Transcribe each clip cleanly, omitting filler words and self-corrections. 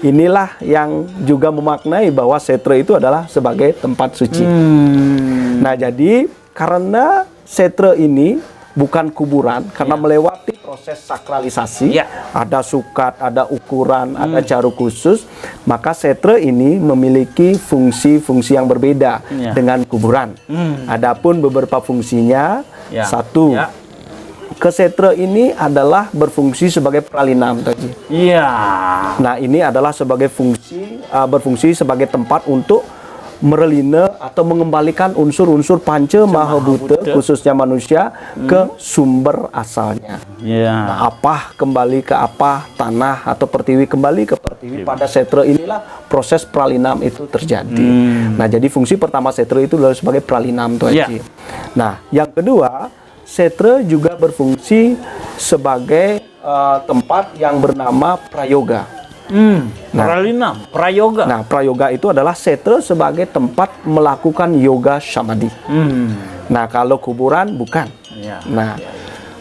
inilah yang juga memaknai bahwa setra itu adalah sebagai tempat suci. Nah, jadi karena setra ini bukan kuburan, karena melewati proses sakralisasi, ada sukat, ada ukuran, ada cara khusus, maka setra ini memiliki fungsi-fungsi yang berbeda dengan kuburan. Adapun beberapa fungsinya, satu, kesetra ini adalah berfungsi sebagai pralinam tadi. Nah, ini adalah sebagai berfungsi sebagai tempat untuk merelina atau mengembalikan unsur-unsur panca mahabhuta khususnya manusia ke sumber asalnya. Nah, apa kembali ke apa, tanah atau pertiwi kembali ke pertiwi. Pada setra inilah proses pralinam itu terjadi. Nah, jadi fungsi pertama setra itu adalah sebagai pralinam tuh Haji. Nah, yang kedua, setra juga berfungsi sebagai tempat yang bernama prayoga. Pralinam, prayoga. Nah, prayoga itu adalah setra sebagai tempat melakukan yoga samadhi. Nah, kalau kuburan bukan. Nah,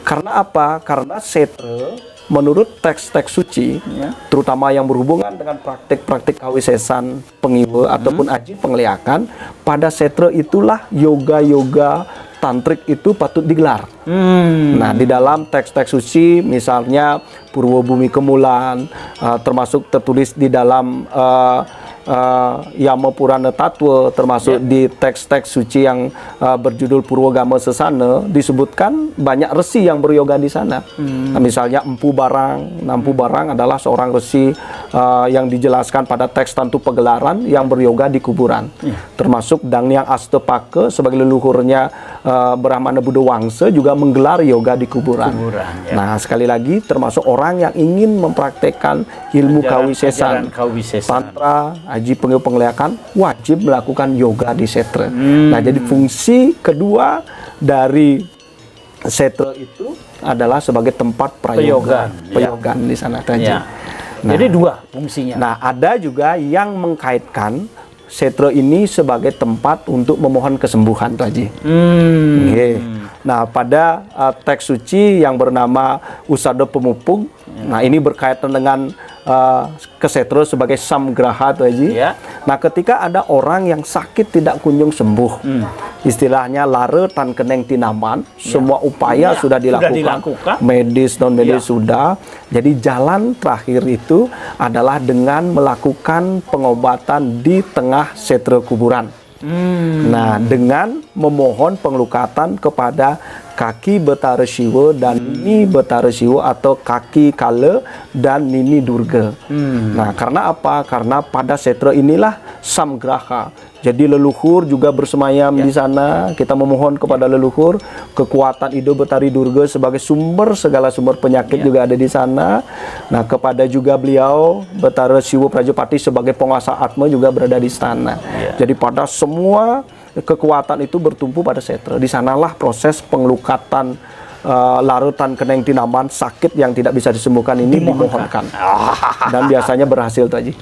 karena apa? Karena setra menurut teks-teks suci, terutama yang berhubungan dengan praktik-praktik kawisesan, pengiwa ataupun aji pengliakan, pada setra itulah yoga-yoga tantrik itu patut digelar. Nah, di dalam teks-teks suci, misalnya Purwa Bumi Kemulan, termasuk tertulis di dalam Yama Purana Tatwa, termasuk di teks-teks suci yang berjudul Purwagama Sesana, disebutkan banyak resi yang beryoga di sana. Nah, misalnya Empu Barang. Nah, Empu Barang adalah seorang resi yang dijelaskan pada teks Tantu Pegelaran yang beryoga di kuburan. Termasuk Dangyang Astapaka sebagai leluhurnya Brahmana Buddha Wangsa juga menggelar yoga di kuburan. Nah, sekali lagi termasuk orang yang ingin mempraktekkan ilmu kawisesan, tantra, aji pengliakan, wajib melakukan yoga di setra. Nah, jadi fungsi kedua dari setra itu adalah sebagai tempat prayoga, peyogan di sana saja. Nah, jadi dua fungsinya. Nah, ada juga yang mengkaitkan setra ini sebagai tempat untuk memohon kesembuhan, Haji. Nah, pada teks suci yang bernama Usada Pemupung, nah ini berkaitan dengan kesetra sebagai samgraha, Haji. Nah, ketika ada orang yang sakit tidak kunjung sembuh, istilahnya lara tan keneng tinaman, semua upaya sudah dilakukan, medis non medis sudah. Jadi jalan terakhir itu adalah dengan melakukan pengobatan di tengah setra kuburan. Nah, dengan memohon pengelukatan kepada kaki Betara Siwa dan Nini Betara Siwa atau kaki Kala dan Nini Durga. Nah, karena apa? Karena pada setra inilah samgraha. Jadi leluhur juga bersemayam di sana. Kita memohon kepada leluhur, kekuatan Ido Betari Durga sebagai segala sumber penyakit juga ada di sana. Nah, kepada juga beliau Betara Siwa Prajapati sebagai penguasa Atma juga berada di sana. Jadi pada semua kekuatan itu bertumpu pada setra. Di sanalah proses pengelukatan larutan keneng tinaman sakit yang tidak bisa disembuhkan ini dimohonkan. Dan biasanya berhasil, Haji.